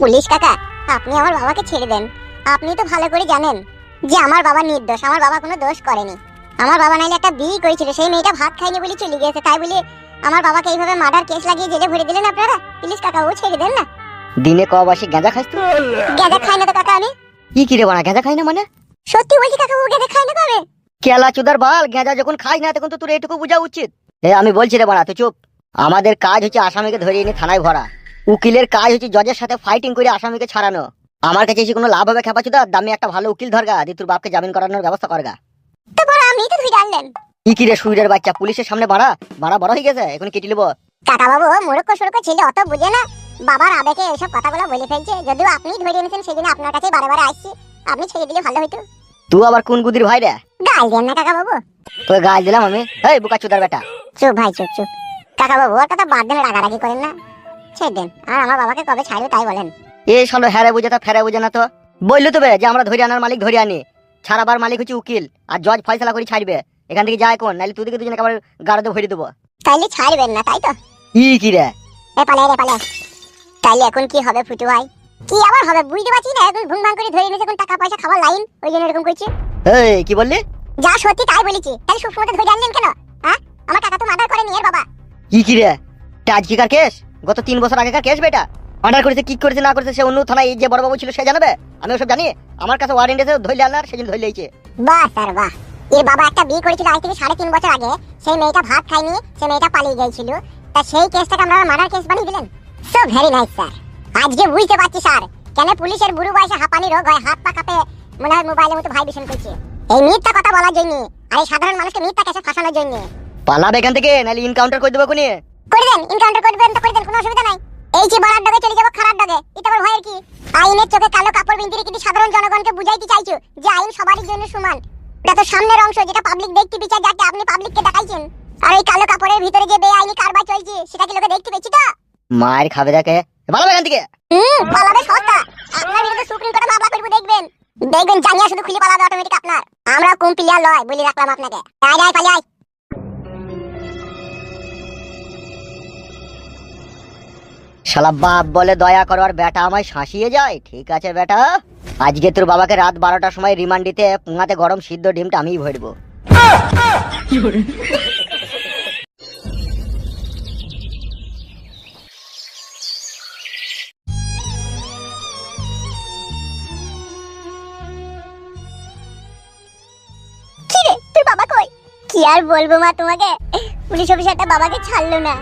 Police কাকা, আপনি আমার বাবাকে ছেড়ে দেন। আপনি তো ভালো করে জানেন যে আমার বাবা নির্দোষ, আমার বাবা কোনো দোষ করেনি। আমার বাবা নাইলে একটা বিয়ে করেছিল, সেই মেয়েটা ভাত খায়নি বলে চলে গিয়েছে, তাই বলে আমার বাবাকে এইভাবে মার্ডার কেস লাগিয়ে জেলে ভরে দিলেন আপনারা। পুলিশ কাকা, ও ছেড়ে দেন না। দিনে কবাসি গাঁজা খাস তুই? গাঁজা খাই না তো কাকা আমি। কি রে বানা, গাঁজা খাই না মানে? সত্যি বলছি কাকা, ও গাঁজা খায় না কবে? কেলা চুদার বাল, গাঁজা যখন খাই না তখন তো তোর এটুকু বোঝা উচিত। আমি বলছি রে বানা, তুই চুপ। আমাদের কাজ হচ্ছে আসামিকে ধরে এনে থানায় ভরা, উকিলের কাজ হচ্ছে জজের সাথে ফাইটিং করে আসামিকে ছাড়ানো। আমার কাছে এসে কোনো লাভ হবে খেপা চুদা? দামি একটা ভালো উকিল ধরগা, দিয়ে তোর বাপকে জামিন করানোর ব্যবস্থা করগা। তো বড় আপনি তো ধুই জানলেন। কি রে সুইরের বাচ্চা, পুলিশের সামনে বাড়া বাড়া বড় হয়ে গেছে, এখন কেটে নেবো। কাকা বাবু মোরক্ক সরক্ক ছেলে, অত বুঝে না, বাবার আবেগে এইসব কথাগুলো বলে ফেলছে। যদিও আপনি ধরে এনেছেন সেই জন্য আপনার কাছে বারে বারে আসছি, আপনি ছেড়ে দিলে ভালো হইতো। তুই আবার কোন গুদির ভাই রে? গাল দেন না কাকা বাবু। তোকে গাল দিলাম আমি? এই বোকা চুদার বেটা। চুপ ভাই, চুপ চুপ। কাকা বাবু ওর কথা বাদ দেন, রাগারাগি করেন না, ছেড়ে দেন। আর আমার বাবাকে কবে ছাড়বে তাই বলেন। এই শালো হ্যারে বুঝে তা ফেরে বুঝে না তো। বললো তো বে যে আমরা ধরে আনার মালিক ধরে আনি, ছাড়াবার মালিক হচ্ছে উকিল, আর জজ ফয়সালা করে ছাড়বে। এখান থেকে যায় কোন, নাইলে তুই দুজনে আবার গাড়িতে ভরে দেবো। তাইলে ছাড়বেন না তাই তো? কি রে? এ পালে রে পালে। তাইলে এখন কি হবে ফুটু ভাই? কি আবার হবে বুঝতে পারছি না। এখন ভুং ভাং করে ধরে এনেছে, এখন টাকা পয়সা খাবার লাইন, ওই জন্য এরকম করছে। এই কি বললি? যা সত্যি তাই বলেছি। তাহলে সব সময় ধরে আনলেন কেন? হ্যাঁ, আমার কাকা তো মার্ডার করেনি এর বাবা। কি রে? আজকেকার কেস? গত 3 বছর আগেকার কেস বেটা। মার্ডার করেছে কি করেছে না করেছে সে অন্য থানায় যে বড় বাবু ছিল সে জানাবে, আমি ওসব জানি? আমার কাছে ওয়ারেন্ট এসে ধইলে আনার, সেদিন ধইলে আইছে। বাহ স্যার বাহ। এর বাবা একটা বিয়ে করেছিল আজ থেকে 3.5 বছর আগে, সেই মেয়েটা ভাত খায়নি, সেই মেয়েটা পালিয়ে গিয়েছিল, তা সেই কেসটাকে আপনারা মার্ডার কেস বানিয়ে দিলেন। So very nice sir. আজকে বুঝতে পারছি স্যার কেন পুলিশের বুড়ো বয়সে হাঁপানি রোগ হয়, হাত পা কাঁপে, মনে হয় মোবাইলের মতো ভাইব্রেশন করছে। এই মিথ্যা কথা বলার জন্য, আর এই সাধারণ মানুষকে মিথ্যা কেসে ফাঁসানোর জন্য। পালাবে এখান থেকে, নাহলে এনকাউন্টার করে দেবো কোনি। করে দেন, এনকাউন্টার করবেন তো করে দেন, কোনো অসুবিধা নাই। এই যে বড়ার ডগে চলে যাবো খারাপ ডগে, এটা আবার ভয়ের কি? আইনের চোখে কালো কাপড় বিনতে কিন্তু সাধারণ জনগণকে বুঝাইতে চাইছো যে আইন সবারই জন্য সমান। এটা তো সামনের অংশ, যেটা পাবলিক দেখতে বিচার, যাকে আপনি পাবলিককে দেখাইছেন। আর এই কালো কাপড়ের ভিতরে যে বেআইনি কারবার চলছে সেটা কি লোকে দেখতে পেয়েছি তো? মার খাবে দেখে, পালাবে এখান থেকে। পালাবে সস্তা। আপনার বিরুদ্ধে সুপ্রিম কোর্টে মামলা করব, দেখবেন দেখবেন জানিয়া শুধু খুলে পালাবে অটোমেটিক আপনার। আমরা কম প্লেয়ার লয় বলি রাখলাম আপনাকে। আয় আয় পালিয়ে আয়। শালা বাপ বলে দয়া করো আর বেটা আমায় শাসিয়ে যায়। ঠিক আছে বেটা, আজকে তোর বাবাকে রাত 12টার সময় রিমান্ড দিতে পুঙাতে গরম সিদ্ধ ডিমটা আমিই ভরবো। কি রে তোর বাবা কই? কি আর বলবো মা তোমাকে, পুলিশ অফিসারটা বাবাকে ছাড়লো না।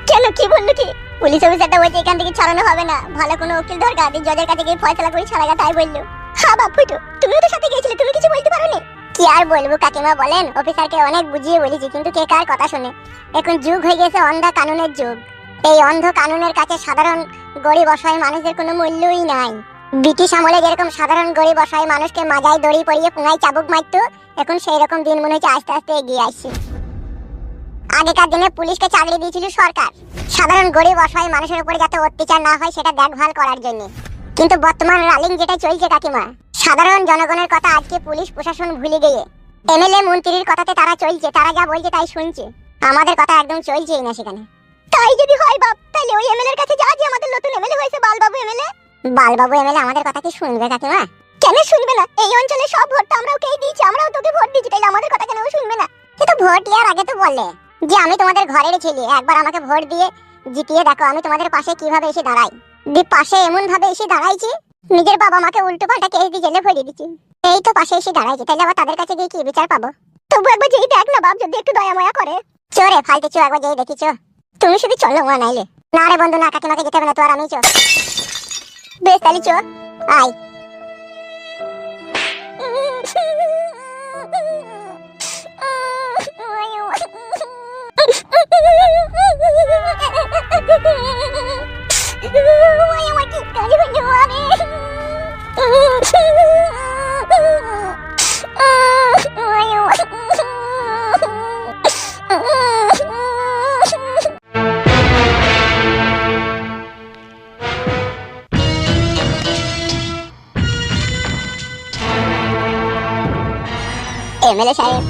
কেন, কি বললো কি? পুলিশ অফিসারটা বলছে এখান থেকে ছাড়ানো হবে না, ভালো কোনো উকিল দরকার, জজের কাছে গিয়ে ফয়সালা করে ছাড়াগা, তাই বললো। হ্যাঁ বাপ ফুটু, তুমিও তো সাথে গিয়েছিলে, তুমি কিছু বলতে পারোনি? কি আর বলবো কাকিমা বলেন, অফিসারকে অনেক বুঝিয়ে বলেছি কিন্তু কে কার কথা শুনে। এখন যুগ হয়ে গেছে অন্ধ কানুনের যুগ। এই অন্ধ কানুনের কাছে সাধারণ গরিব অসহায় মানুষের কোনো মূল্যই নাই। ব্রিটিশ আমলে যেরকম সাধারণ গরিব অসহায় মানুষকে মাজায় দড়ি পরিয়ে পুঙ্গায় চাবুক মারতো, এখন সেই রকম দিন মনে হচ্ছে আস্তে আস্তে এগিয়ে আসছে। আগেকার দিনে পুলিশকে চাকরি দিয়েছিল সরকার, সাধারণ গরিব অসহায় মানুষের উপরে যাতে অত্যাচার না হয় সেটা দেখভাল করার জন্য। কিন্তু বর্তমান রালিং যেটা চলছে কাকিমা, সাধারণ জনগণের কথা আজকে পুলিশ প্রশাসন ভুলে গিয়ে এমএলএ মন্ত্রীর কথাতে তারা চলছে, তারা যা বলছে তাই শুনছে। আমাদের কথা একদম চলছেই না সেখানে। তাই যদি হয় বাপ, তাহলে ওই এমএলএর কাছে যা, যে আমাদের নতুন এমএলএ হয়েছে বালবাবু এমএলএ। বালবাবু এমএলএ আমাদের কথা কি শুনবে কাকিমা? কেন শুনবে না? এই অঞ্চলে সব ভোট তো আমরাও ওকেই দিয়েছি, আমরাও তোকে ভোট দিয়েছি, তাইলে আমাদের কথা কেন শুনবে না? কিন্তু ভোট দেওয়ার আগে তো বললে যে আমি তোমাদের ঘরের ছেলে, একবার আমাকে ভোট দিয়ে জিতিয়ে দেখো আমি তোমাদের পাশে কিভাবে এসে দাঁড়াই। দি পাশে এমন ভাবে এসে দাঁড়াইছি, নিজের বাবা মাকে উল্টো পাল্টা কেস দিয়ে জেলে ভরে দিচ্ছি। এই তো পাশে এসে দাঁড়াইছি, তাহলে আবার তাদের কাছে গিয়ে কি বিচার পাবো? তবু একবার যেই দেখ না বাপ, যদি একটু দয়া ময়া করে। চোরে ফালতে চো, একবার যেই দেখিছো। তুমি শুধু চলো মা, নাইলে না রে বন্ধু, না কাকিমাকে যেতে হবে না, তো আর আমি চো। বেশ তাহলে চো, আয়। এমএলএ সাহেব,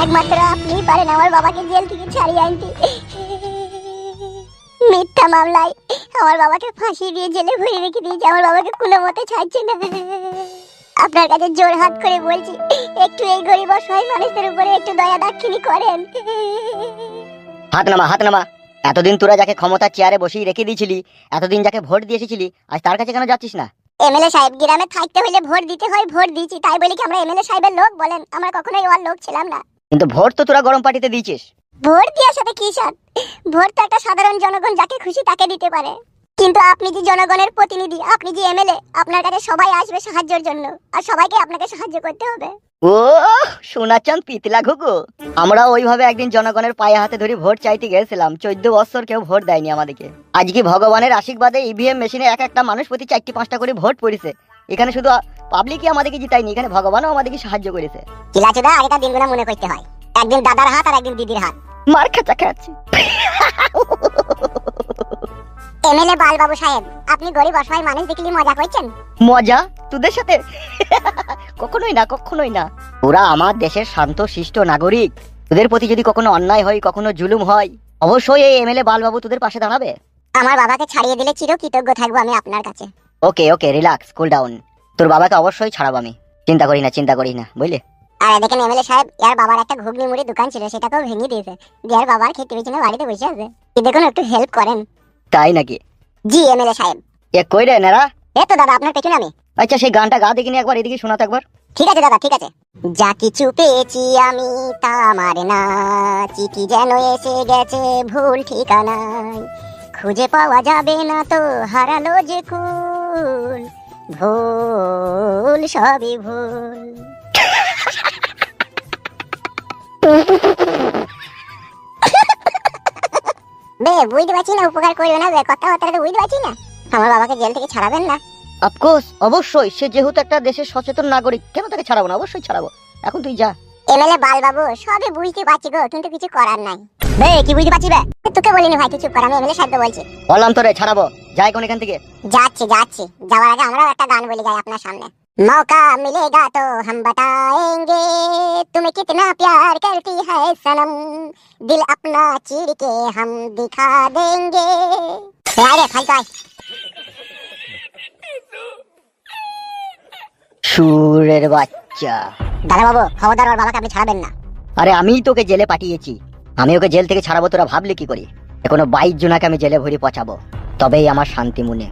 একমাত্র আপনিই পারেন আমার বাবাকে জেল থেকে ছাড়িয়ে আনতে। মিথ্যা মামলায় আমার বাবাকে ফাঁসি দিয়ে জেলে ভরে রেখে দিয়েছে, আমার বাবাকে কোনো মতে ছাড়ছে না। আপনার কাছে জোর হাত করে বলছি, একটু এই গরিব অসহায় মানুষদের উপরে একটু দয়া দাক্ষিণী করেন। হাত নামা, হাত নামা। এতদিন তোরা যাকে ক্ষমতার চেয়ারে বসিয়ে রেখে দিয়েছিলি, এতদিন যাকে ভোট দিয়ে এসেছিলি, আজ তার কাছে কেন যাচ্ছিস না? এমএলএ সাহেব, গ্রামে থাকতে হলে ভোট দিতে হয়, ভোট দিয়েছি, তাই বলি কি আমরা এমএলএ সাহেবের লোক বলেন? আমরা কখনোই ওর লোক ছিলাম না। কিন্তু ভোট তো তোরা গরম পার্টিতে দিয়েছিস। ভোট দেওয়ার সাথে কি সাথ? ভোট তো একটা সাধারণ জনগণ যাকে খুশি তাকে দিতে পারে। কিন্তু আপনি যে জনগণের প্রতিনিধি, আপনি যে এমএলএ, আপনার কাছে সবাই আসবে সাহায্যের জন্য, আর সবাইকে আপনাকে সাহায্য করতে হবে। ও সোনাচাঁদ পিতলা ঘুঘু, আমরা ওইভাবে একদিন জনগণের পায়ে হাতে ধরে ভোট চাইতে গেছিলাম। 14 বছর কেউ ভোট দেয়নি আমাদেরকে। আজকে ভগবানের আশীর্বাদে ইভিএম মেশিনে এক একটা মানুষ প্রতি 4-5টা করে ভোট পড়েছে। এখানে শুধু পাবলিকই আমাদেরকে জিতায়নি, এখানে ভগবানও আমাদেরকে সাহায্য করেছে। কিলাচুদা, আগেকার দিনগুলো মনে করতে হয়। একদিন দাদার হাত আর একদিন দিদির হাত। মার খাচা খাচ্ছি। এমএলএ বালবাবু সাহেব, আপনি গরিব অসহায় মানুষ দেখলি মজা করছেন? মজা তোদের সাথে? কখনোই না, কখনোই না। ওরা আমার দেশের শান্ত শিষ্ট নাগরিক। তোদের প্রতি যদি কখনো অন্যায় হয়, কখনো জুলুম হয়, অবশ্যই এই এমএলএ বালবাবু তোদের পাশে দাঁড়াবে। আমার বাবাকে ছাড়িয়ে দিলে চিরকৃতজ্ঞ থাকবো আমি আপনার কাছে। ওকে ওকে, রিল্যাক্স, কুল ডাউন। তোর বাবাকে অবশ্যই ছাড়াবো আমি, চিন্তা করি না, চিন্তা করি না, বুঝলে? আর দেখেন এমএলএ সাহেব, ইয়ার বাবার একটা ঘুগনি মুড়ি দোকান ছিল, সেটাকেও ভেঙে দিয়েছে। ইয়ার বাবার খেতে পেছনে বাড়িতে বসে আছে। কি দেখুন, একটু হেল্প করেন। তাই নাকি? জি এমএলএ সাহেব। এ কই রে নেরা? এই তো দাদা, আপনার পেছনে আমি। আচ্ছা, সেই গানটা গা দেখিনি একবার, এদিকে শোনাতে একবার। ঠিক আছে দাদা, ঠিক আছে। যা কিছু পেয়েছি আমি তা আমার না, চিঠি যেন এসে গেছে ভুল ঠিকানায়, খুঁজে পাওয়া যাবে না তো হারালো যে কুল, ভুল সবই ভুল। বে বুঝতে পারছি না, উপকার করবে না, কথাবার্তা তো বুঝতে পারছি না। আমার বাবাকে জেল থেকে ছাড়াবেন না? অফকোর্স, অবশ্যই। সে যেহেতু একটা দেশের সচেতন নাগরিক, কেন তাকে ছাড়াবো না? অবশ্যই ছাড়াবো। এখন তুই যা। এমএলএ বালবাবু, সবই বুঝতে পারছি গো, কিন্তু কিছু করার নাই। বে কি বুঝতে পারছি বে? তোকে বলিনি ভাই, তুই চুপ কর, আমি এমএলএ সাহেবকে বলছি। বললাম তো রে, ছাড়াবো। যাই কোন এখান থেকে। যাচ্ছি যাচ্ছি, যাওয়ার আগে আমরাও একটা গান বলে যাই আপনার সামনে। मौका मिलेगा तो हम बताएंगे तुम्हें कितना प्यार करती है सनम, दिल अपना चीर के हम दिखा देंगे। আরে ফালতু আয়। সুরের বাচ্চা। দাদা বাবু, খবরদার ওর বাবাকে আপনি ছাড়াবেন না। আরে আমিই তোকে জেলে পাঠিয়েছি, আমি ওকে জেল থেকে ছাড়াবো। তোরা ভাবলি কি করি? এখনো 22 জনাকে আমি জেলে ভরে পচাবো, তবেই আমার শান্তি মনে।